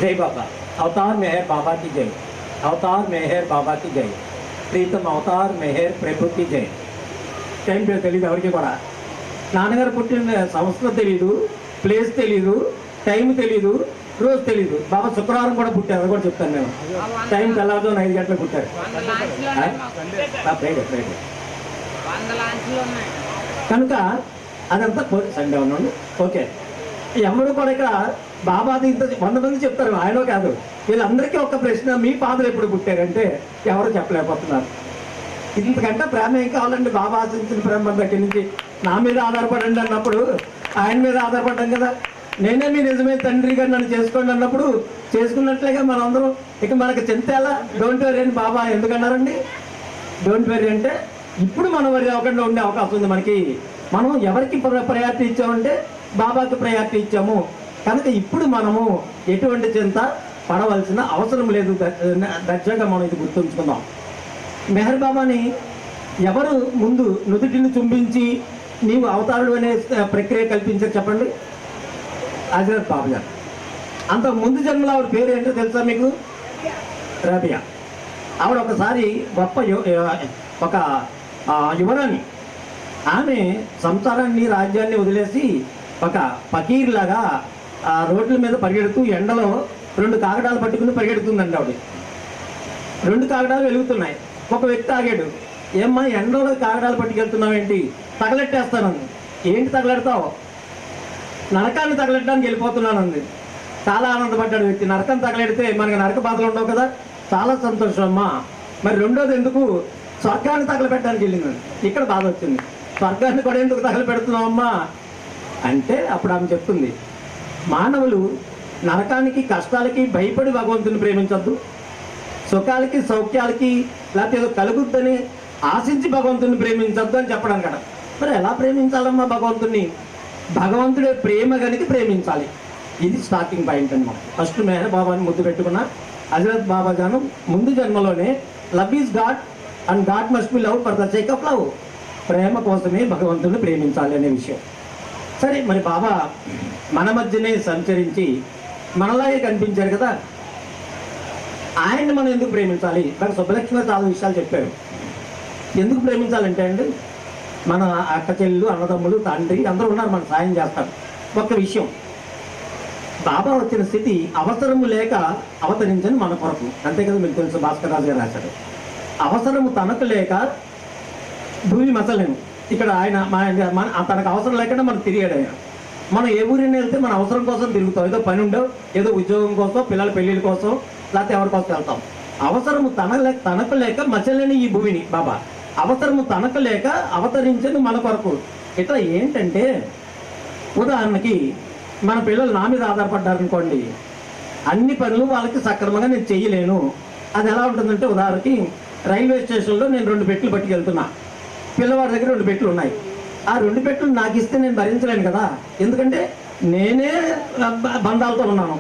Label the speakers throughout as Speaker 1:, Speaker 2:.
Speaker 1: जय बाबा। अवतार मेहर बाबा की जय। अवतार मेहर बाबा की जय। ప్రీతం అవతార్ మెహర్ ప్రభుకి జై. టైం పేరు తెలియదు ఎవరికి కూడా. నాన్నగారు పుట్టిన సంవత్సరం తెలీదు, ప్లేస్ తెలీదు, టైం తెలీదు, రోజు తెలీదు. బాబా శుక్రవారం కూడా పుట్టారు, అది కూడా చెప్తాను నేను. టైం తెల్లారుతో 5 గంటలకు పుట్టారు. కనుక అదంతా సండే ఉన్నాను. ఓకే, ఎవరు కూడా ఇక్కడ బాబాది ఇంత 100 మంది చెప్తారు, ఆయన కాదు. వీళ్ళందరికీ ఒక ప్రశ్న, మీ ఫాదర్ ఎప్పుడు పుట్టారంటే ఎవరు చెప్పలేకపోతున్నారు. ఇంతకంటే ప్రేమ ఏం కావాలండి? బాబా ఆశించిన ప్రేమ మన దగ్గర నుంచి నా మీద ఆధారపడండి అన్నప్పుడు ఆయన మీద ఆధారపడ్డాం కదా. నేనే మీ నిజమే తండ్రిగా నన్ను చేసుకోండి అన్నప్పుడు చేసుకున్నట్లేగా మనందరం. ఇక మనకు చింత ఎలా? డోంట్ వెరీ అని బాబా ఎందుకన్నారండి? డోంట్ వెరీ అంటే ఇప్పుడు మనం వరి అవ్వకుండా ఉండే అవకాశం ఉంది మనకి. మనం ఎవరికి ప్రయారిటీ ఇచ్చామంటే బాబాకి ప్రయారిటీ ఇచ్చాము. కనుక ఇప్పుడు మనము ఎటువంటి చింత పడవలసిన అవసరం లేదు. దర్జాగా మనం ఇది గుర్తుంచుకుందాం. మెహర్ బాబాని ఎవరు ముందు నుదుటిని చుంబించి నీవు అవతారుడు అనే ప్రక్రియ కల్పించారు చెప్పండి? హజరత్ బాబా గారు. అంత ముందు జన్మలో ఆవిడ పేరు ఏంటో తెలుసా మీకు? రబియా. ఆవిడ ఒకసారి గొప్ప ఒక యువరాణి. ఆమె సంసారాన్ని రాజ్యాన్ని వదిలేసి ఒక ఫకీర్ లాగా రోడ్ల మీద పరిగెడుతూ ఎండలో 2 కాగడాలు పట్టుకుని పరిగెడుతుందండి ఆవిడ. 2 కాగడాలు వెలుగుతున్నాయి. ఒక వ్యక్తి ఆగాడు. ఏమ్మా ఎండలో కాగడాలు పట్టుకెళ్తున్నావు ఏంటి? తగలెట్టేస్తానంది. ఏంటి తగలెడతావు? నరకాన్ని తగలెట్టడానికి వెళ్ళిపోతున్నానంది. చాలా ఆనందపడ్డాడు వ్యక్తి. నరకం తగలెడితే మనకి నరక బాధలు ఉండవు కదా. చాలా సంతోషం అమ్మా. మరి రెండోది ఎందుకు? స్వర్గాన్ని తగలపెట్టడానికి వెళ్ళిందండి. ఇక్కడ బాధ వచ్చింది. స్వర్గాన్ని కూడా ఎందుకు తగలపెడుతున్నావు అమ్మా అంటే అప్పుడు ఆమె చెప్తుంది, మానవులు నరకానికి కష్టాలకి భయపడి భగవంతుని ప్రేమించొద్దు, సుఖాలకి సౌఖ్యాలకి లేకపోతే ఏదో కలుగుద్దని ఆశించి భగవంతుని ప్రేమించొద్దు అని చెప్పడానికి కదా. మరి ఎలా ప్రేమించాలమ్మా భగవంతుని? భగవంతుడే ప్రేమ కనుక ప్రేమించాలి. ఇది స్టార్టింగ్ పాయింట్ అనమాట. ఫస్ట్ మెహర్ బాబాని ముద్దు పెట్టుకున్న హజరత్ బాబా గాను ముందు జన్మలోనే love is God and God must be love for the sake of love. ప్రేమ కోసమే భగవంతుని ప్రేమించాలి అనే విషయం. సరే, మరి బాబా మన మధ్యనే సంచరించి మనలాగే కనిపించారు కదా. ఆయన్ని మనం ఎందుకు ప్రేమించాలి? నాకు సుబ్బలక్ష్మి చాలా విషయాలు చెప్పారు. ఎందుకు ప్రేమించాలంటే అండి, మన అక్క చెల్లెలు, అన్నదమ్ములు, తండ్రి అందరూ ఉన్నారు, మన సాయం చేస్తారు. ఒక్క విషయం, బాబా వచ్చిన స్థితి అవసరము లేక అవతరించని మన కొరకు. అంతే కదా, మీకు తెలుసు. భాస్కర్ రాజు గారు రాశాడు, అవసరము తనకు లేక భూమి మసలేము. ఇక్కడ ఆయన తనకు అవసరం లేకుండా మనకు తిరిగాడు ఆయన. మనం ఏ ఊరిని వెళ్తే మన అవసరం కోసం తిరుగుతాం. ఏదో పని ఉండవు, ఏదో ఉద్యోగం కోసం, పిల్లల పెళ్ళిళ్ళ కోసం, లేకపోతే ఎవరి కోసం వెళ్తాం. అవసరము తనకు లేక మసలేని ఈ భూమిని బాబా అవసరము తనకు లేక అవతరించని మన కొరకు. ఇట్లా ఏంటంటే, ఉదాహరణకి మన పిల్లలు నా మీద ఆధారపడ్డారనుకోండి, అన్ని పనులు వాళ్ళకి సక్రమంగా నేను చెయ్యలేను. అది ఎలా ఉంటుందంటే, ఉదాహరణకి రైల్వే స్టేషన్లో నేను 2 పెట్టెలు పట్టుకెళ్తున్నా. పిల్లవాడి దగ్గర 2 పెట్టెలు ఉన్నాయి. ఆ 2 పెట్టెలు నాకు ఇస్తే నేను భరించలేను కదా. ఎందుకంటే నేనే బంధాలతో ఉన్నాను,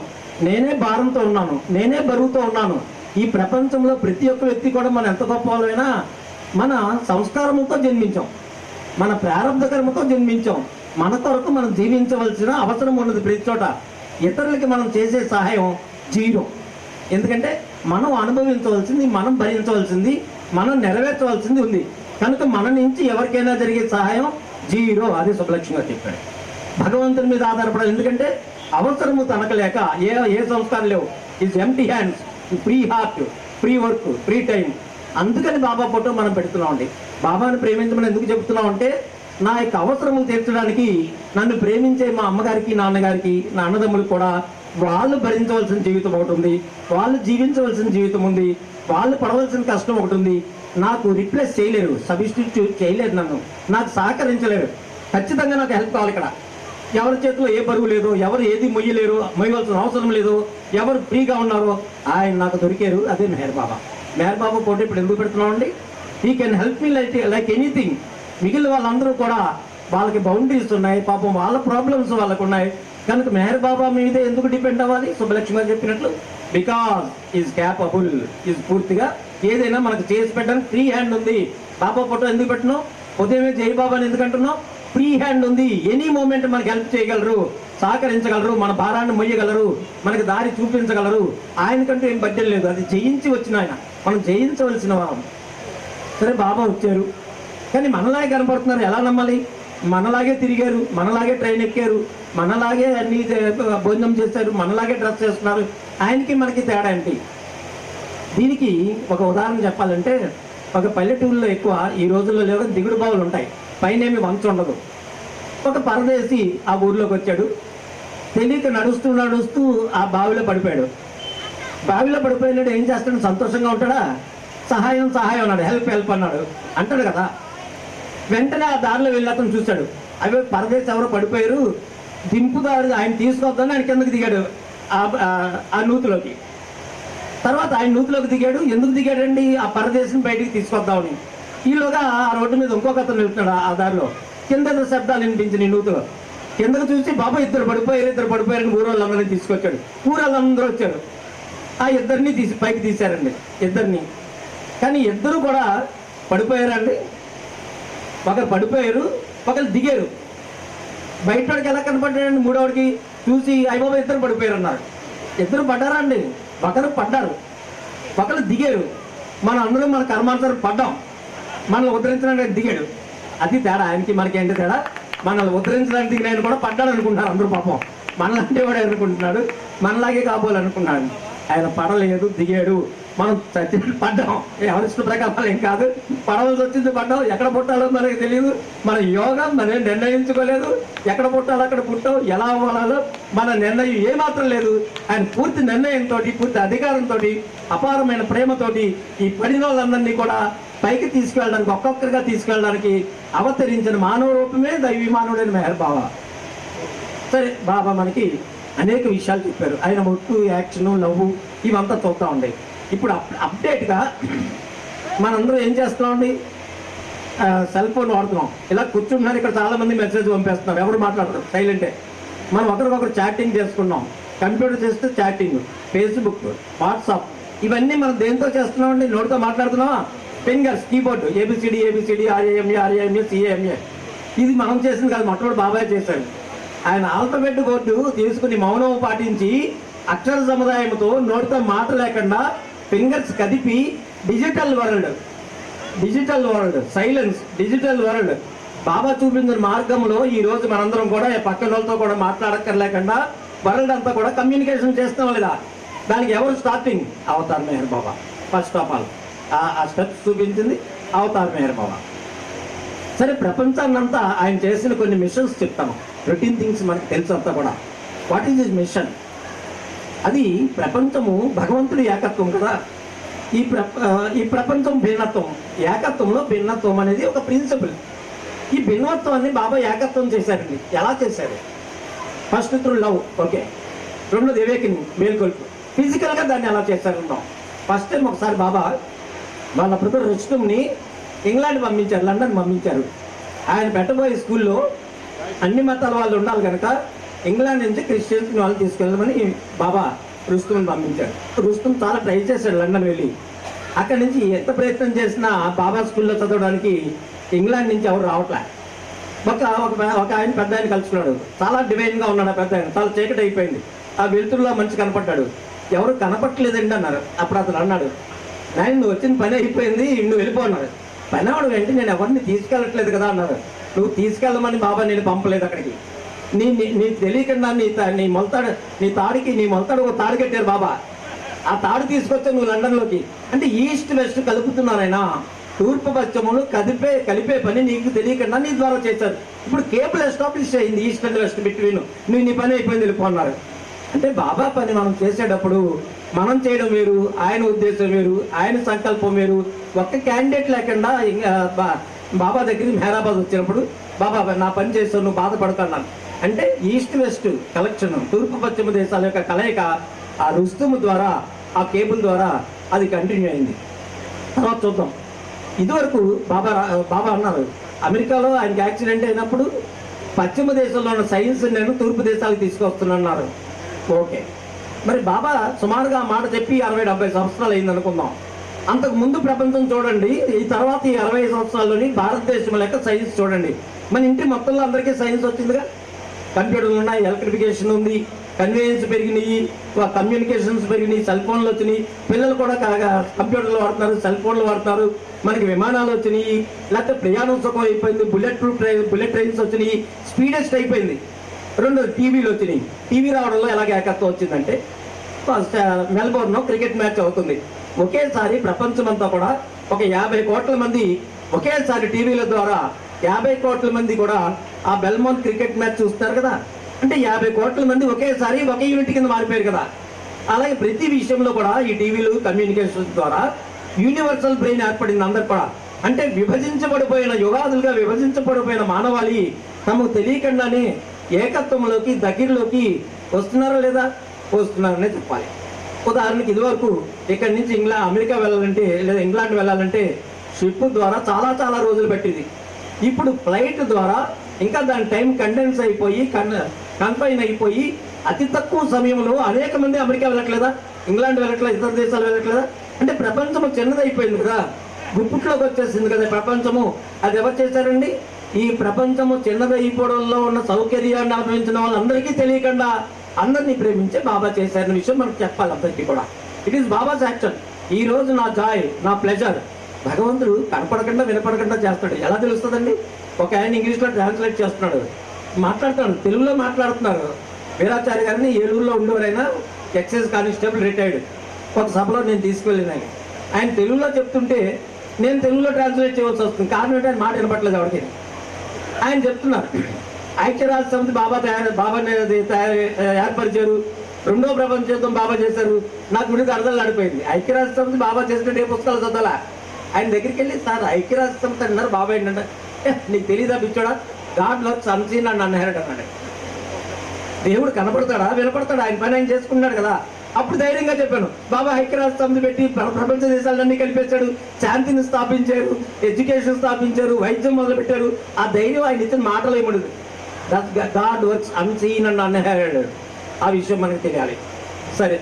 Speaker 1: నేనే భారంతో ఉన్నాను, నేనే బరువుతో ఉన్నాను. ఈ ప్రపంచంలో ప్రతి ఒక్క వ్యక్తి కూడా మనం ఎంత గొప్ప వాళ్ళైనా మన సంస్కారముతో జన్మించాం, మన ప్రారంభ కర్మతో జన్మించాం. మన కొరకు మనం జీవించవలసిన అవసరం ఉన్నది ప్రతి చోట. ఇతరులకి మనం చేసే సహాయం 0. ఎందుకంటే మనం అనుభవించవలసింది, మనం భరించవలసింది, మనం నెరవేర్చవలసింది ఉంది. కనుక మన నుంచి ఎవరికైనా జరిగే సహాయం 0. అది సుబ్బలక్ష్మి గారు చెప్పాడు. భగవంతుని మీద ఆధారపడాలి. ఎందుకంటే అవసరము తనకు లేక ఏ సంస్కారం లేవు. Is empty hands, free heart, free work, free time. అందుకని బాబా ఫోటో మనం పెడుతున్నామండి. బాబాను ప్రేమించమని ఎందుకు చెప్తున్నాం అంటే, నా యొక్క అవసరములు తీర్చడానికి నన్ను ప్రేమించే మా అమ్మగారికి, నాన్నగారికి, నా అన్నదమ్ములు కూడా వాళ్ళు భరించవలసిన జీవితం ఒకటి ఉంది, వాళ్ళు జీవించవలసిన జీవితం ఉంది, వాళ్ళు పడవలసిన కష్టం ఒకటి ఉంది. నాకు రిప్లేస్ చేయలేరు, సబ్స్టిట్యూట్ చేయలేరు, నన్ను నాకు సహకరించలేరు. ఖచ్చితంగా నాకు హెల్ప్ కావాలి. ఇక్కడ ఎవరి చేతిలో ఏ బరువు లేదో, ఎవరు ఏది మొయ్యలేరు, మొయ్యవలసిన అవసరం లేదు, ఎవరు ఫ్రీగా ఉన్నారో ఆయన నాకు దొరికారు. అదే మెహర్ బాబా. మెహర్ బాబా ఫోటో ఇప్పుడు ఎందుకు పెడుతున్నామండి? He can help me like anything. మిగిలిన వాళ్ళందరూ కూడా వాళ్ళకి బౌండరీస్ ఉన్నాయి, పాపం వాళ్ళ ప్రాబ్లమ్స్ వాళ్ళకు ఉన్నాయి. కనుక మెహర్ బాబా మీదే ఎందుకు డిపెండ్ అవ్వాలి? సుబ్బలక్ష్మి గారు చెప్పినట్లు, బికాస్ ఈజ్ క్యాపబుల్, ఈజ్ పూర్తిగా ఏదైనా మనకు చేసి పెట్టడానికి ఫ్రీ హ్యాండ్ ఉంది. బాబా ఫోటో ఎందుకు పెట్టినావు? ఉదయమే జై బాబాని ఎందుకు అంటున్నావు? ఫ్రీ హ్యాండ్ ఉంది, ఎనీ మూమెంట్ మనకి హెల్ప్ చేయగలరు, సహకరించగలరు, మన భారాన్ని మొయ్యగలరు, మనకి దారి చూపించగలరు. ఆయనకంటూ ఏం బడ్జెట్ లేదు, అది జయించి వచ్చిన ఆయన, మనం జయించవలసిన వారం. సరే బాబా వచ్చారు, కానీ మనలాగే కనపడుతున్నారు. ఎలా నమ్మాలి? మనలాగే తిరిగారు, మనలాగే ట్రైన్ ఎక్కారు, మనలాగే అన్ని భోజనం చేశారు, మనలాగే డ్రెస్ చేస్తున్నారు. ఆయనకి మనకి తేడా ఏంటి? దీనికి ఒక ఉదాహరణ చెప్పాలంటే, ఒక పల్లెటూరులో ఎక్కువ ఈ రోజుల్లో లేవు దిగుడు బావులు ఉంటాయి, పైన ఏమి వంచ ఉండదు. ఒక పరదేశి ఆ ఊర్లోకి వచ్చాడు, తెలియక నడుస్తూ ఆ బావిలో పడిపోయాడు. బావిలో పడిపోయినాడు, ఏం చేస్తాడు? సంతోషంగా ఉంటాడా? సహాయం అన్నాడు, హెల్ప్ అన్నాడు అంటాడు కదా. వెంటనే ఆ దారిలో వెళ్ళి అతను చూశాడు, అవి పరదేశి ఎవరో పడిపోయారు, దింపుదారు, ఆయన తీసుకొద్దామని ఆయన కిందకి దిగాడు ఆ నూతిలోకి. తర్వాత ఆయన నూతిలోకి దిగాడు. ఎందుకు దిగాడండి? ఆ పరదేశిని బయటికి తీసుకొద్దామని. ఈలోగా ఆ రోడ్డు మీద ఇంకొక అతను వెళ్తున్నాడు, ఆ దారిలో కింద శబ్దాలు వినిపించింది నూతిలో. కిందకు చూసి బాబా ఇద్దరు పడిపోయారని ఊరోళ్ళందరినీ తీసుకొచ్చాడు. ఊరోళ్ళందరూ వచ్చారు, ఆ ఇద్దరిని పైకి తీశారండి, ఇద్దరిని. కానీ ఇద్దరు కూడా పడిపోయారండి. ఒకరు పడిపోయారు, ఒకరు దిగారు. బయటవాడికి ఎలా కనపడ్డాడండి? మూడోడికి చూసి అయ్య బాబా ఇద్దరు పడిపోయారు అన్నారు. ఇద్దరు పడ్డారండి, ఒకరు పడ్డారు, ఒకరు దిగారు. మనం అందరూ మన కర్మానుసారం పడ్డాం, మనల్ని ఉద్ధరించడానికి దిగాడు. అది తేడా, ఆయనకి మనకి ఏంటి తేడా? మనల్ని ఉద్ధరించడానికి దిగిన కూడా పడ్డాడు అనుకుంటున్నారు అందరూ. పాపం మనలాంటి వాడే అనుకుంటున్నాడు, మనలాగే కాబోలనుకున్నాడు. ఆయన పడలేదు, దిగాడు. మనం చచ్చి పడ్డాం, ఎవరి ఇష్ట ప్రకారం ఏం కాదు, పడవలసి వచ్చింది, పడ్డాం. ఎక్కడ పుట్టాలో మనకి తెలియదు, మన యోగం మనం నిర్ణయించుకోలేదు. ఎక్కడ పుట్టాలో అక్కడ పుట్టాం, ఎలా అవ్వాలో మన నిర్ణయం ఏమాత్రం లేదు. ఆయన పూర్తి నిర్ణయంతో, పూర్తి అధికారంతో, అపారమైన ప్రేమతోటి ఈ పడిన వాళ్ళందరినీ కూడా పైకి తీసుకెళ్ళడానికి, ఒక్కొక్కరిగా తీసుకెళ్ళడానికి అవతరించిన మానవ రూపమే దైవీమానవుడైన మెహర్ బాబా. సరే, బాబా మనకి అనేక విషయాలు చెప్పారు. ఆయన ఒట్టు, యాక్షను, లవ్ ఇవంతా చూస్తూ ఉండే. ఇప్పుడు అప్డేట్గా మనందరం ఏం చేస్తున్నామండి? సెల్ ఫోన్ వాడుతున్నాం. ఇలా కూర్చుంటున్నారు, ఇక్కడ చాలామంది మెసేజ్ పంపేస్తున్నారు, ఎవరు మాట్లాడతారు, సైలెంటే. మనం ఒకరికొకరు చాటింగ్ చేసుకున్నాం, కంప్యూటర్ చేస్తే చాటింగ్, ఫేస్బుక్, వాట్సాప్, ఇవన్నీ మనం దేంతో చేస్తున్నామండి? నోటితో మాట్లాడుతున్నావా? Fingers, keyboard, ABCD, RAMA, CAMA. ఇది మనం చేసింది కాదు, మొట్టమొదటి బాబాయ్ చేశాడు. ఆయన ఆల్ఫబెట్ బోర్డు తీసుకుని మౌనం పాటించి అక్షర సముదాయంతో నోటితో మాట లేకుండా ఫింగర్స్ కదిపి digital world silence, digital world Baba చూపించిన మార్గంలో ఈ రోజు మనందరం కూడా పక్కన వాళ్ళతో కూడా మాట్లాడక్కర్లేకుండా వరల్డ్ అంతా కూడా కమ్యూనికేషన్ చేస్తాం లేదా? దానికి ఎవరు starting? Avatar Meher Baba. First of all ఆ స్టెప్స్ చూపించింది అవతార్ మెహర్ బాబా. సరే, ప్రపంచాన్నంతా ఆయన చేసిన కొన్ని మిషన్స్ చెప్తాను. రొటీన్ థింగ్స్ మనకు తెలుసు అంతా కూడా. What is his mission? అది ప్రపంచము భగవంతుడి ఏకత్వం కదా. ఈ ప్రపంచం భిన్నత్వం, ఏకత్వంలో భిన్నత్వం అనేది ఒక ప్రిన్సిపల్. ఈ భిన్నత్వాన్ని బాబా ఏకత్వం చేశారండి. ఎలా చేశారు? First through love, okay. రెండోది అవేకెనింగ్, మేల్కొల్పు. ఫిజికల్గా దాన్ని ఎలా చేశారు? ఫస్ట్ టైం ఒకసారి బాబా వాళ్ళ బ్రదర్ రుస్టంని ఇంగ్లాండ్ పంపించారు, లండన్ పంపించారు. ఆయన పెట్టబోయే స్కూల్లో అన్ని మతాల వాళ్ళు ఉండాలి కనుక ఇంగ్లాండ్ నుంచి క్రిస్టియన్స్ని వాళ్ళు తీసుకెళ్ళమని బాబా రుస్తుని పంపించారు. రుస్తుం చాలా ట్రై చేశాడు లండన్ వెళ్ళి. అక్కడి నుంచి ఎంత ప్రయత్నం చేసినా బాబా స్కూల్లో చదవడానికి ఇంగ్లాండ్ నుంచి ఎవరు రావట్లే. ఒక ఆయన పెద్ద ఆయన కలుసుకున్నాడు, చాలా డివైన్గా ఉన్నాడు. ఆ పెద్ద ఆయన చాలా చీకటి అయిపోయింది, ఆ వెలుతురులో మంచి కనపడ్డాడు. ఎవరు కనపట్టలేదండి అన్నారు. అప్పుడు అతను అన్నాడు, నాయన నువ్వు వచ్చిన పని అయిపోయింది, నువ్వు వెళ్ళిపో అన్నారు. పనివాడు వెంటనే నేను ఎవరిని తీసుకెళ్ళట్లేదు కదా అన్నారు. నువ్వు తీసుకెళ్ళమని బాబా నేను పంపలేదు అక్కడికి. నీ తెలియకుండా నీ మొలతాడు ఒక తాడు కట్టారు బాబా. ఆ తాడు తీసుకొచ్చా నువ్వు లండన్లోకి. అంటే ఈస్ట్ వెస్ట్ కలుపుతున్నారైనా, తూర్పు పశ్చిమను కలిపే పని నీకు తెలియకుండా నీ ద్వారా చేశారు. ఇప్పుడు కేబుల్ ఎస్టాబ్లిష్ అయింది ఈస్ట్ అండ్ వెస్ట్ బిట్వీన్. నీ పని అయిపోయింది, వెళ్ళిపోన్నారు. అంటే బాబా పని మనం చేసేటప్పుడు మనం చేయడం వేరు, ఆయన ఉద్దేశం వేరు, ఆయన సంకల్పం వేరు. ఒక్క క్యాండిడేట్ లేకుండా బాబా దగ్గరికి మెహరాబాద్ వచ్చినప్పుడు బాబా నా పని చేస్తాను, నువ్వు బాధపడుతున్నాను అంటే ఈస్ట్ వెస్ట్ కలెక్షన్, తూర్పు పశ్చిమ దేశాల యొక్క కలయిక ఆ రుస్తుము ద్వారా, ఆ కేబుల్ ద్వారా అది కంటిన్యూ అయింది. తర్వాత చూద్దాం. ఇదివరకు బాబా అన్నారు అమెరికాలో ఆయనకి యాక్సిడెంట్ అయినప్పుడు పశ్చిమ దేశంలో ఉన్న సైన్స్ నేను తూర్పు దేశాలకు తీసుకొస్తున్నాను. ఓకే, మరి బాబా సుమారుగా మాట చెప్పి 60-70 సంవత్సరాలు అయింది అనుకుందాం. అంతకు ముందు ప్రపంచం చూడండి, ఈ తర్వాత ఈ 60 సంవత్సరాల్లోని భారతదేశం లెక్క సైన్స్ చూడండి. మన ఇంటి మొత్తంలో అందరికీ సైన్స్ వచ్చిందిగా, కంప్యూటర్లు ఉన్నాయి, ఎలక్ట్రిఫికేషన్ ఉంది, కన్వీనియన్స్ పెరిగినాయి, కమ్యూనికేషన్స్ పెరిగినాయి, సెల్ ఫోన్లు వచ్చినాయి, పిల్లలు కూడా కంప్యూటర్లు వాడుతున్నారు, సెల్ ఫోన్లు వాడుతున్నారు, మనకి విమానాలు వచ్చినాయి, లేకపోతే ప్రయాణం సుఖం అయిపోయింది, బుల్లెట్ ట్రైన్స్ వచ్చినాయి, స్పీడెస్ట్ అయిపోయింది. రెండు టీవీలు వచ్చినాయి. టీవీ రావడంలో ఎలాగ ఏకత్వం వచ్చిందంటే మెల్బోర్న్ క్రికెట్ మ్యాచ్ అవుతుంది. ఒకేసారి ప్రపంచమంతా కూడా ఒక 50 కోట్ల మంది ఒకేసారి టీవీల ద్వారా 50 కోట్ల మంది కూడా ఆ బెల్మోన్ క్రికెట్ మ్యాచ్ చూస్తారు కదా. అంటే 50 కోట్ల మంది ఒకేసారి ఒకే యూనిట్ కింద మారిపోయారు కదా. అలాగే ప్రతి విషయంలో కూడా ఈ టీవీలు కమ్యూనికేషన్ ద్వారా యూనివర్సల్ బ్రెయిన్ ఏర్పడింది అందరు కూడా. అంటే విభజించబడిపోయిన యుగాదులుగా విభజించబడిపోయిన మానవాళి తమకు తెలియకుండానే ఏకత్వంలోకి దగ్గరలోకి వస్తున్నారా లేదా? వస్తున్నారనే చెప్పాలి. ఉదాహరణకి ఇదివరకు ఇక్కడి నుంచి అమెరికా వెళ్ళాలంటే లేదా ఇంగ్లాండ్ వెళ్ళాలంటే షిప్ ద్వారా చాలా చాలా రోజులు పట్టింది. ఇప్పుడు ఫ్లైట్ ద్వారా ఇంకా దాని టైం కండెన్స్ అయిపోయి కన్ఫైన్ అయిపోయి అతి తక్కువ సమయంలో అనేక మంది అమెరికా వెళ్ళట్లేదా, ఇంగ్లాండ్ వెళ్ళట్లేదు, ఇతర దేశాలు వెళ్ళట్లేదా? అంటే ప్రపంచము చిన్నదైపోయింది కదా, గుప్పుట్లోకి వచ్చేసింది కదా ప్రపంచము. అది ఎవరు చేశారండి? ఈ ప్రపంచము చిన్నదైపోవడంలో ఉన్న సౌకర్యాన్ని అనుభవించిన వాళ్ళందరికీ తెలియకుండా అందరినీ ప్రేమించే బాబా చేశారన్న విషయం మనకు చెప్పాలి అందరికీ కూడా. It is babas action. ఈ రోజు నా జాయ్, నా ప్లెజర్ భగవంతుడు కనపడకుండా వినపడకుండా చేస్తాడు. ఎలా తెలుస్తుందండి? ఒక ఆయన ఇంగ్లీష్లో ట్రాన్స్లేట్ చేస్తున్నాడు, మాట్లాడుతున్నాడు, తెలుగులో మాట్లాడుతున్నారు. వీరాచార్య గారిని ఏలూరులో ఉండేవారైనా ఎక్సైజ్ కానిస్టేబుల్ రిటైర్డ్. ఒక సభలో నేను తీసుకువెళ్ళిన ఆయన తెలుగులో చెప్తుంటే నేను తెలుగులో ట్రాన్స్లేట్ చేయవలసి వస్తుంది. కారణం ఏంటంటే ఆయన మాట వినపట్లేదు ఎవరికి. ఆయన చెప్తున్నారు, ఐక్యరాజ్య సమితి బాబాని ఏర్పరిచారు, రెండో ప్రపంచ యుద్ధం బాబా చేశారు. నాకు గుడికి అర్థం ఆడిపోయింది. ఐక్యరాజ్య సమితి బాబా చేసినట్టు ఏ పుస్తకాలు చదవాలా? ఆయన దగ్గరికి వెళ్ళి, సార్ ఐక్యరాజ్య సమితి అన్నారు, బాబా ఏంటంటే నీకు తెలీదా పిచ్చోడా, God works unseen and unheard అన్నాడు. దేవుడు కనపడతాడా వినపడతాడా? ఆయన పని ఆయన చేసుకున్నాడు కదా. అప్పుడు ధైర్యంగా చెప్పాను, బాబా ఐక్యరాజ్య సమితి పెట్టి ప్రపంచ దేశాలన్నీ కలిపేశాడు, శాంతిని స్థాపించారు, ఎడ్యుకేషన్ స్థాపించారు, వైద్యం మొదలుపెట్టారు. ఆ ధైర్యం ఆయన ఇచ్చిన మాటలు ఏమడు, God works unseen and unheard. ఆ విషయం మనకు తెలియాలి. సరే,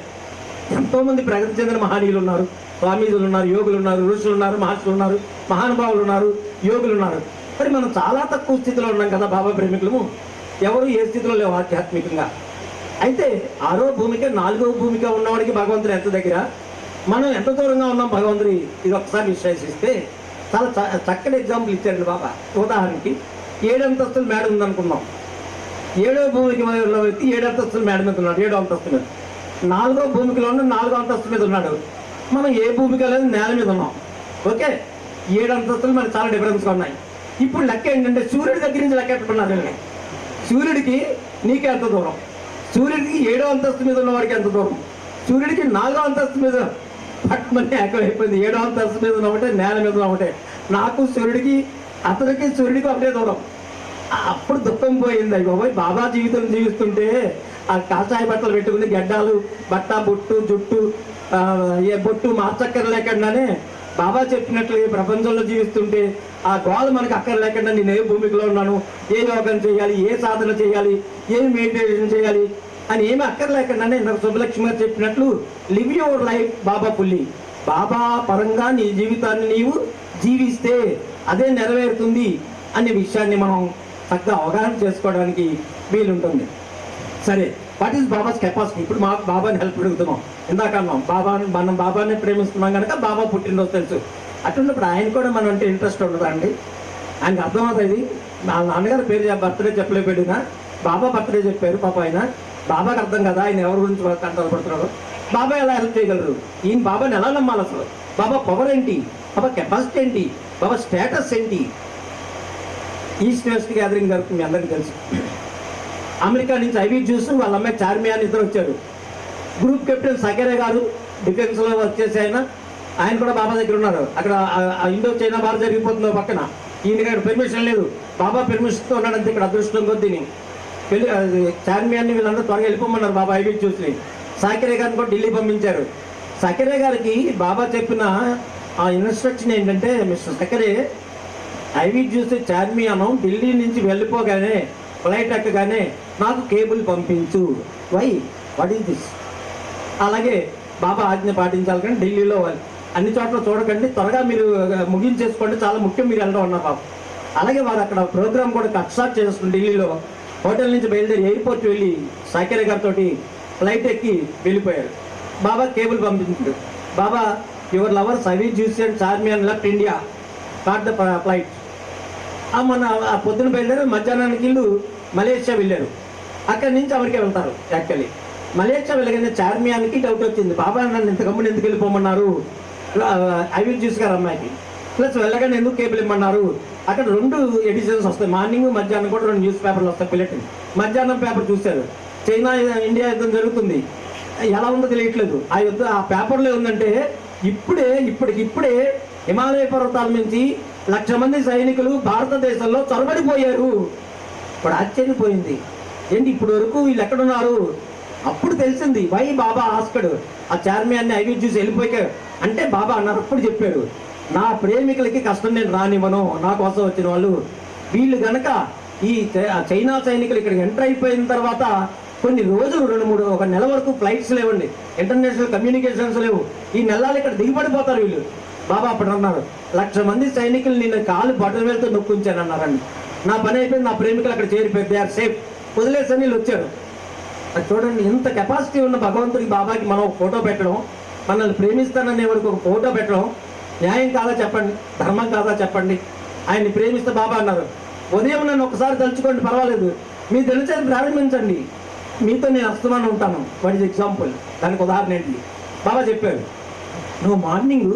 Speaker 1: ఎంతోమంది ప్రగతి చెందిన మహనీయులు ఉన్నారు, స్వామీజులు ఉన్నారు, యోగులు ఉన్నారు, ఋషులు ఉన్నారు, మహర్షులు ఉన్నారు, మహానుభావులు ఉన్నారు, యోగులు ఉన్నారు. మరి మనం చాలా తక్కువ స్థితిలో ఉన్నాం కదా బాబా ప్రేమికులము. ఎవరు ఏ స్థితిలో లేవు ఆధ్యాత్మికంగా. అయితే 6వ భూమిక 4వ భూమిక ఉన్నవాడికి భగవంతుడు ఎంత దగ్గర, మనం ఎంత దూరంగా ఉన్నాం భగవంతుడి, ఇది ఒకసారి విశ్లేషిస్తే చాలా చక్కటి ఎగ్జాంపుల్ ఇచ్చారండి బాబా. ఉదాహరణకి 7 అంతస్తుల మేడ ఉందనుకున్నాం. 7వ భూమికి వ్యక్తి 7 అంతస్తుల మేడ మీద ఉన్నాడు, 7వ అంతస్తు మీద. 4వ భూమికలో ఉన్న 4వ అంతస్తు మీద ఉన్నాడు. మనం ఏ భూమిక లేదు, నేల మీద ఉన్నాం. ఓకే, 7 అంతస్తులు మనకు చాలా డిఫరెన్స్గా ఉన్నాయి. ఇప్పుడు లెక్క ఏంటంటే సూర్యుడి దగ్గర నుంచి లెక్క ఎట్టుకున్నారు. సూర్యుడికి నీకే ఎంత దూరం, సూర్యుడికి 7వ అంతస్తు మీద ఉన్నవాడికి ఎంత దూరం, సూర్యుడికి 4వ అంతస్తు మీద పట్టమని ఏకమైపోయింది. 7వ అంతస్తు మీద ఉన్నఒకటే, నేల మీద ఉన్నఒకటే. నాకు సూర్యుడికి, అతనికి సూర్యుడికి ఒకటే దూరం. అప్పుడు దుఃఖం పోయింది. అయ్యి బాబాయ్, బాబా జీవితం జీవిస్తుంటే ఆ కాషాయ బట్టలు పెట్టుకుని గడ్డాలు, బట్ట, బొట్టు, జుట్టు, ఏ బొట్టు మార్చక్కర లేకుండానే బాబా చెప్పినట్లు ఈ ప్రపంచంలో జీవిస్తుంటే ఆ గోళ మనకు అక్కర లేకుండా నేను ఏ భూమికలో ఉన్నాను, ఏ యోగం చేయాలి, ఏ సాధన చేయాలి, ఏ మెడిటేషన్ చేయాలి అని ఏమి అక్కర్లేకుండానే నాకు సుబ్బలక్ష్మి గారు చెప్పినట్లు live your life Baba fully. Baba పరంగా నీ జీవితాన్ని నీవు జీవిస్తే అదే నెరవేరుతుంది అనే విషయాన్ని మనం చక్కగా అవగాహన చేసుకోవడానికి వీలుంటుంది. సరే, వాట్ ఈస్ బాబాస్ కెపాసిటీ? ఇప్పుడు మాకు బాబాని హెల్ప్ అడుగుతున్నాం. ఇందాక అన్నాం మనం బాబాని ప్రేమిస్తున్నాం కనుక బాబా పుట్టినరోజు తెలుసు. అటువంటిప్పుడు ఆయన కూడా మనం అంటే ఇంట్రెస్ట్ ఉండదా అండి? ఆయనకు అర్థమవుతుంది. మా నాన్నగారి పేరు బర్త్డే చెప్పలేకపోయినా బాబా బర్త్డే చెప్పారు. పాప ఆయన బాబాకి అర్థం కదా ఆయన ఎవరి గురించి కంటపడుతున్నాడు. బాబా ఎలా హెల్ప్ చేయగలరు? ఈయన బాబాని ఎలా నమ్మాలి అసలు? బాబా పవర్ ఏంటి, బాబా కెపాసిటీ ఏంటి, బాబా స్టేటస్ ఏంటి? ఈస్ట్ వెస్ట్ గ్యాదరింగ్ జరుగుతుంది, మీ అందరికీ తెలుసు. అమెరికా నుంచి ఐవీ జ్యూస్ వాళ్ళ అమ్మాయి చార్మియా అని ఇద్దరు వచ్చారు. గ్రూప్ కెప్టెన్ సకేరే గారు డిఫెన్స్లో వర్క్ చేసి ఆయన కూడా బాబా దగ్గర ఉన్నారు. అక్కడ ఇండో చైనా వార్ జరిగిపోతుందో పక్కన. ఈయన పర్మిషన్ లేదు, బాబా పర్మిషన్తో ఉన్నాడంతే. ఇక్కడ అదృష్టం కొద్దిని చార్మియాన్ని వీళ్ళందరూ త్వరగా వెళ్ళిపోమన్నారు బాబా ఐవీ జ్యూస్ని. సకేరే గారిని కూడా ఢిల్లీ పంపించారు. సకేరే గారికి బాబా చెప్పిన ఆ ఇన్స్ట్రక్షన్ ఏంటంటే, మిస్టర్ సకేరే, ఐవీ జ్యూస్ చార్మియాను ఢిల్లీ నుంచి వెళ్ళిపోగానే ఫ్లైట్ ఎక్కగానే నాకు కేబుల్ పంపించు. Why, what is this? అలాగే బాబా ఆజ్ఞ పాటించాలి. కానీ ఢిల్లీలో అన్ని చోట్ల చూడకండి, త్వరగా మీరు ముగించేసుకోండి, చాలా ముఖ్యం మీరు వెళ్ళడం అన్నారు బాబా. అలాగే వారు అక్కడ ప్రోగ్రామ్ కూడా కట్ స్టార్ట్ చేసుకుని ఢిల్లీలో హోటల్ నుంచి బయలుదేరి ఎయిర్పోర్ట్ వెళ్ళి సాకేరే గారితో ఫ్లైట్ ఎక్కి వెళ్ళిపోయారు. బాబా కేబుల్ పంపించాడు, బాబా యువర్ లవర్స్ హవీ జ్యూస్ and Charmian left India caught the flight. మన ఆ పొద్దున బయలుదేరి మధ్యాహ్నానికి వీళ్ళు మలేషియా వెళ్ళారు. అక్కడి నుంచి అమెరికా వెళ్తారు. యాక్చువల్లీ మలేషియా వెళ్ళగానే చార్మియానికి డౌట్ వచ్చింది, బాబా నన్ను ఇంత గమ్మున ఎందుకు వెళ్ళిపోమన్నారు హవీ జ్యూస్ గారు అమ్మాయికి, ప్లస్ వెళ్ళగానే ఎందుకు కేబుల్ ఇమ్మన్నారు. అక్కడ 2 ఎడిషన్స్ వస్తాయి, మార్నింగ్ మధ్యాహ్నం కూడా 2 న్యూస్ పేపర్లు వస్తాయి. పిల్లటి మధ్యాహ్నం పేపర్ చూశారు, చైనా ఇండియా యుద్ధం జరుగుతుంది, ఎలా ఉందో తెలియట్లేదు. ఆ యుద్ధం ఆ పేపర్లో ఉందంటే ఇప్పటికిప్పుడే హిమాలయ పర్వతాల నుంచి 1,00,000 మంది సైనికులు భారతదేశంలో చొరబడిపోయారు. ఇప్పుడు ఆశ్చర్యపోయింది, ఏంటి ఇప్పుడు వరకు వీళ్ళు ఎక్కడున్నారు. అప్పుడు తెలిసింది వై బాబా ఆస్కడు ఆ చార్మియాన్ని ఐవి చూసి వెళ్ళిపోయారు అంటే బాబా అన్నారు. అప్పుడు చెప్పాడు, నా ప్రేమికులకి కష్టం నేను రానివ్వను, నా కోసం వచ్చిన వాళ్ళు వీళ్ళు గనక ఈ చైనా సైనికులు ఇక్కడికి ఎంటర్ అయిపోయిన తర్వాత కొన్ని రోజులు 2-3 ఒక నెల వరకు ఫ్లైట్స్ లేవండి, ఇంటర్నేషనల్ కమ్యూనికేషన్స్ లేవు, ఈ నెలలు ఇక్కడ దిగిపడిపోతారు వీళ్ళు. బాబా అప్పుడు అన్నారు, 1,00,000 మంది సైనికులు నేను కాలు బట్టల వేలతో నొక్కుంచాను అన్నారండి. నా పని అయిపోయింది, నా ప్రేమికులు అక్కడ చేరిపోయారు, దే ఆర్ సేఫ్, వదిలేసని వీళ్ళు వచ్చారు. అది చూడండి, ఇంత కెపాసిటీ ఉన్న భగవంతుడికి బాబాకి మనం ఒక ఫోటో పెట్టడం, మనల్ని ప్రేమిస్తాననే వాడికి ఒక ఫోటో పెట్టడం న్యాయం కాదా చెప్పండి, ధర్మం కాదా చెప్పండి. ఆయన్ని ప్రేమిస్తే బాబా అన్నారు, ఉదయం నన్ను ఒకసారి తలుచుకోండి పర్వాలేదు, మీ తెలిసేది ప్రారంభించండి, మీతో నేను అస్తమానం ఉంటాను. వాట్ ఈజ్ ఎగ్జాంపుల్, దానికి ఉదాహరణ ఏంటి. బాబా చెప్పారు, నువ్వు మార్నింగ్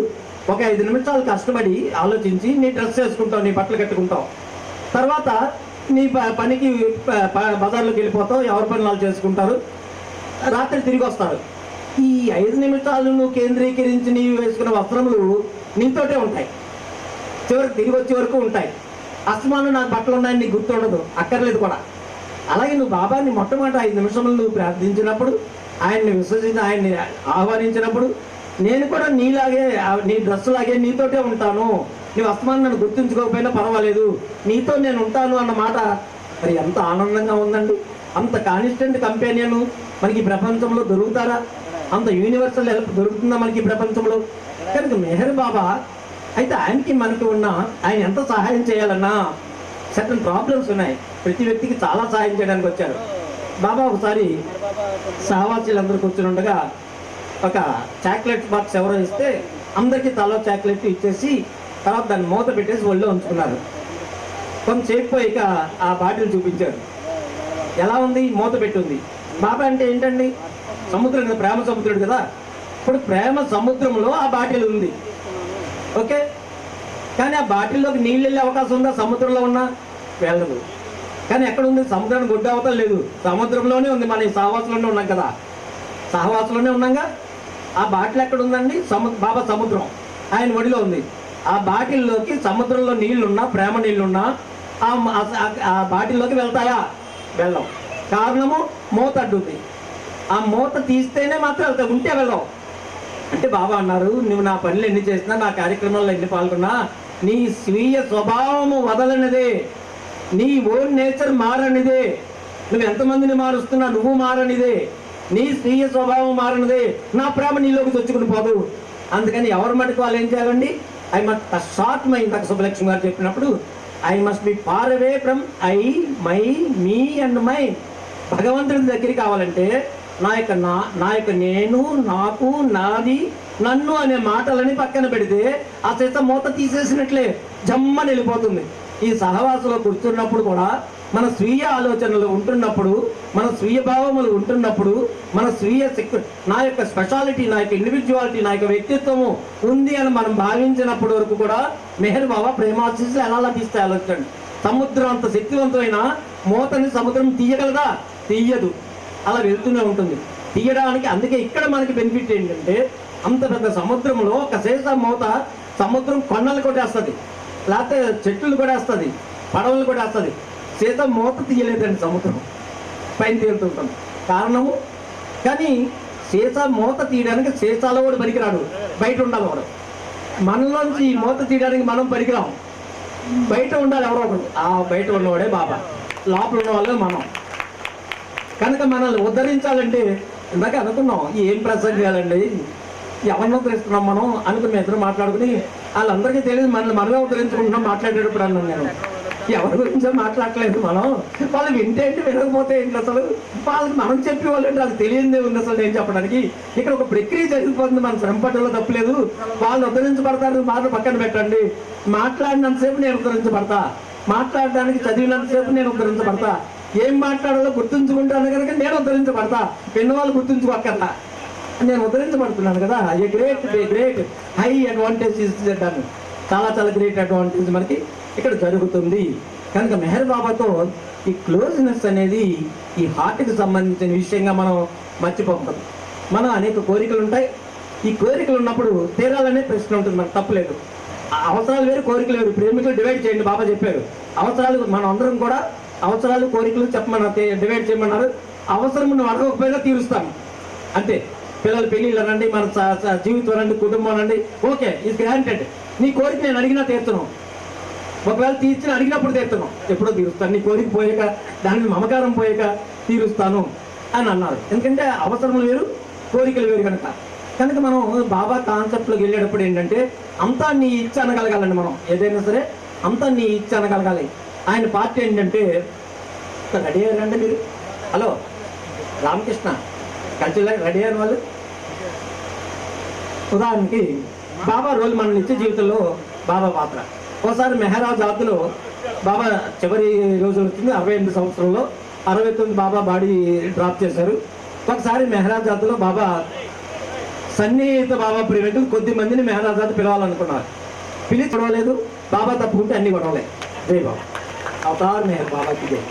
Speaker 1: ఒక 5 నిమిషాలు కష్టపడి ఆలోచించి నీ డ్రెస్ వేసుకుంటావు, నీ బట్టలు కట్టుకుంటావు, తర్వాత నీ పనికి బజార్లోకి వెళ్ళిపోతావు, ఎవరి పని వాళ్ళు చేసుకుంటారు, రాత్రి తిరిగి వస్తారు. ఈ 5 నిమిషాలు నువ్వు కేంద్రీకరించి నీవు వేసుకున్న వస్త్రములు నీతోటే ఉంటాయి, చివరికి తిరిగి వచ్చే వరకు ఉంటాయి. అస్తమానం నాకు బట్టలు ఉన్నాయని నీకు గుర్తుండదు, అక్కర్లేదు కూడా. అలాగే నువ్వు బాబాని మొట్టమొదటి 5 నిమిషములు నువ్వు ప్రార్థించినప్పుడు, ఆయన్ని విశ్వసించి ఆయన్ని ఆహ్వానించినప్పుడు, నేను కూడా నీలాగే నీ డ్రెస్ లాగే నీతోటే ఉంటాను, నీ అస్తమానం నన్ను గుర్తుంచుకోకపోయినా పర్వాలేదు, నీతో నేను ఉంటాను అన్న మాట మరి ఎంత ఆనందంగా ఉందండి. అంత కాన్స్టెంట్ కంపెనీను మనకి ప్రపంచంలో దొరుకుతారా? అంత యూనివర్సల్ హెల్ప్ దొరుకుతుందా మనకి ప్రపంచంలో? కనుక మెహర్ బాబా అయితే ఆయనకి మనకి ఉన్న ఆయన ఎంత సహాయం చేయాలన్నా సర్టన్ ప్రాబ్లమ్స్ ఉన్నాయి. ప్రతి వ్యక్తికి చాలా సహాయం చేయడానికి వచ్చారు. బాబా ఒకసారి సహవాసీలందరూ కూర్చుని ఉండగా ఒక చాక్లెట్ బాక్స్ ఎవరో ఇస్తే అందరికీ తలో చాక్లెట్ ఇచ్చేసి తర్వాత దాన్ని మూత పెట్టేసి ఒళ్ళో ఉంచుకున్నారు. కొంతసేపు పోయిక ఆ బాటిల్ చూపించారు, ఎలా ఉంది, మూత పెట్టుంది. బాబా అంటే ఏంటండి, సముద్రం కదా, ప్రేమ సముద్రుడు కదా. ఇప్పుడు ప్రేమ సముద్రంలో ఆ బాటిల్ ఉంది, ఓకే, కానీ ఆ బాటిల్లోకి నీళ్ళు వెళ్ళే అవకాశం ఉందా? సముద్రంలో ఉన్నా వెళ్ళదు. కానీ ఎక్కడ ఉంది? సముద్రాన్ని గొడ్డ అవతల లేదు, సముద్రంలోనే ఉంది. మన ఈ సహవాసంలోనే ఉన్నాం కదా, సహవాసంలోనే ఉన్నాగా. ఆ బాటిల్ ఎక్కడ ఉందండి? బాబా సముద్రం ఆయన ఒడిలో ఉంది. ఆ బాటిల్లోకి సముద్రంలో నీళ్లున్నా, ప్రేమ నీళ్లున్నా ఆ బాటిల్లోకి వెళ్తాయా? వెళ్ళం. కారణము మూత అడ్డుంది. ఆ మూత తీస్తేనే మాత్రం వెళ్తాయి, ఉంటే వెళ్ళవు. అంటే బాబా అన్నారు, నువ్వు నా పనులు ఎన్ని చేసినా, నా కార్యక్రమాల్లో ఎన్ని పాల్గొన్నా, నీ స్వీయ స్వభావము వదలనిదే, నీ ఓన్ నేచర్ మారనిదే. నువ్వు ఎంతమందిని మారుస్తున్నా నువ్వు మారనిదే, నీ స్వీయ స్వభావం మారనిదే, నా ప్రేమ నీలోకి తెచ్చుకుని పోదు. అందుకని ఎవరి మటుకు వాళ్ళు ఏం చేయాలండి? ఐ మస్ట్ షార్ట్ మై, ఇందాక సుబ్బలక్ష్మి గారు చెప్పినప్పుడు, I must be far away from I, my, me and my. భగవంతుడి దగ్గరికి కావాలంటే నా యొక్క నేను, నాకు, నాది, నన్ను అనే మాటలని పక్కన పెడితే ఆ చేత మూత తీసేసినట్లే జమ్మని వెళ్ళిపోతుంది. ఈ సహవాసంలో కూర్చున్నప్పుడు కూడా మన స్వీయ ఆలోచనలు ఉంటున్నప్పుడు, మన స్వీయ భావములు ఉంటున్నప్పుడు, మన స్వీయ నా యొక్క స్పెషాలిటీ, నా యొక్క ఇండివిజువాలిటీ, నా యొక్క వ్యక్తిత్వము ఉంది అని మనం భావించినప్పటి వరకు కూడా మెహర్ బాబా ప్రేమాశీస్సులు ఎలా లభిస్తాయి ఆలోచండి. సముద్రం అంత శక్తివంతమైన మూతని సముద్రం తీయగలదా? తీయదు, అలా వెళ్తూనే ఉంటుంది. తీయడానికి అందుకే ఇక్కడ మనకి బెనిఫిట్ ఏంటంటే, అంత పెద్ద సముద్రంలో ఒక సీసా మూత సముద్రం కొండలు కొట్టేస్తుంది, లేకపోతే చెట్లు కొట్టేస్తుంది, పడవలు కొట్టేస్తుంది. సీసా మూత తీయలేదండి సముద్రం, పైన తేలుతుంటాం. కారణము, కానీ సీసా మూత తీయడానికి సీసాలో కూడా పనికిరాడు, బయట ఉండాలి వాడు. మనలోంచి ఈ మూత తీయడానికి మనం పనికిరాం, బయట ఉండాలి ఎవరో ఒకరు. ఆ బయట ఉన్నవాడే బాబా, లోపల ఉన్న వాళ్ళే మనం. కనుక మనల్ని ఉద్ధరించాలంటే ఇందాక అనుకున్నాం, ఏం ప్రసంగాలండి, ఎవరినో తెలుస్తున్నాం మనం అనుకుని ఇద్దరు మాట్లాడుకుని వాళ్ళందరికీ తెలియదు, మనల్ని మనమే ఉద్ధరించుకుంటున్నాం మాట్లాడేటప్పుడు అన్నాను నేను. ఎవరి గురించో మాట్లాడలేదు మనం. వాళ్ళు వింటే ఏంటి, వినకపోతే ఏంటి, అసలు వాళ్ళకి మనం చెప్పి వాళ్ళు ఏంటి, అది తెలియదే ఉంది అసలు ఏం చెప్పడానికి. ఇక్కడ ఒక ప్రక్రియ జరిగిపోతుంది, మనం శ్రమపడంలో తప్పలేదు. వాళ్ళు ఉద్ధరించబడతారు, మాట పక్కన పెట్టండి. మాట్లాడినంతసేపు నేను ఉద్ధరించబడతా, మాట్లాడడానికి చదివినంతసేపు నేను ఉద్ధరించబడతా, ఏం మాట్లాడాలో గుర్తుంచుకుంటాను కనుక నేను ఉద్ధరించబడతా. విన్నవాళ్ళు గుర్తుంచుకోకర్లా, నేను ఉద్ధరించబడుతున్నాను కదా. ఏ గ్రేట్ హై అడ్వాంటేజ్ ఇస్తాను, చాలా చాలా గ్రేట్ అడ్వాంటేజ్ మనకి ఇక్కడ జరుగుతుంది. కనుక మెహర్ బాబాతో ఈ క్లోజ్నెస్ అనేది ఈ హార్ట్కి సంబంధించిన విషయంగా మనం మర్చిపోతాం. మనం అనేక కోరికలు ఉంటాయి. ఈ కోరికలు ఉన్నప్పుడు తీరాలనే ప్రశ్న ఉంటుంది, మనకు తప్పులేదు. అవసరాలు వేరు, కోరికలు వేరు. ప్రేమికులు డివైడ్ చేయండి, బాబా చెప్పారు. అవసరాలు మనం అందరం కూడా అవసరాలు కోరికలు చెప్పమన్నారు, డివైడ్ చేయమన్నారు. అవసరం నువ్వు అడగకపోయినా తీరుస్తాను అంతే. పిల్లలు పెళ్ళిళ్ళు అనండి, మన జీవితం అనండి, కుటుంబం అనండి, ఓకే ఇది గ్రాంటెడ్. నీ కోరిక నేను అడిగినా తీర్చను, ఒకవేళ తీర్చిన అడిగినప్పుడు తీర్చను, ఎప్పుడో తీరుస్తాను. నీ కోరిక పోయాక, దాని మమకారం పోయాక తీరుస్తాను అని అన్నారు. ఎందుకంటే అవసరములు వేరు, కోరికలు వేరు కనుక. కనుక మనం బాబా కాన్సెప్ట్లోకి వెళ్ళేటప్పుడు ఏంటంటే అంతా నీ ఇచ్చ అనగలగాలండి. మనం ఏదైనా సరే అంతా నీ ఇచ్చ అనగలగాలి. ఆయన పార్టీ ఏంటంటే, రెడీ అయ్యారండి మీరు? హలో రామకృష్ణ కల్చర్ రెడీ అయిన వాళ్ళు. ఉదాహరణకి బాబా రోల్ మన నిత్య జీవితంలో బాబా పాత్ర. ఒకసారి మెహరాజ్ ఆత్లో బాబా చివరి రోజులు వచ్చింది, 68 సంవత్సరంలో 69 బాబా బాడీ డ్రాప్ చేశారు. ఒకసారి మెహరాజ్ ఆత్లో బాబా సన్నిహిత బాబా ప్రేమికులు కొద్ది మందిని మెహరాజ్ ఆత్ పిలవాలనుకున్నారు. పిలిచి గొడవలేదు, బాబా తప్పుకుంటే అన్ని గొడవలే. జై బాబా, అవతార్ మెహర్ బాబాకి జై.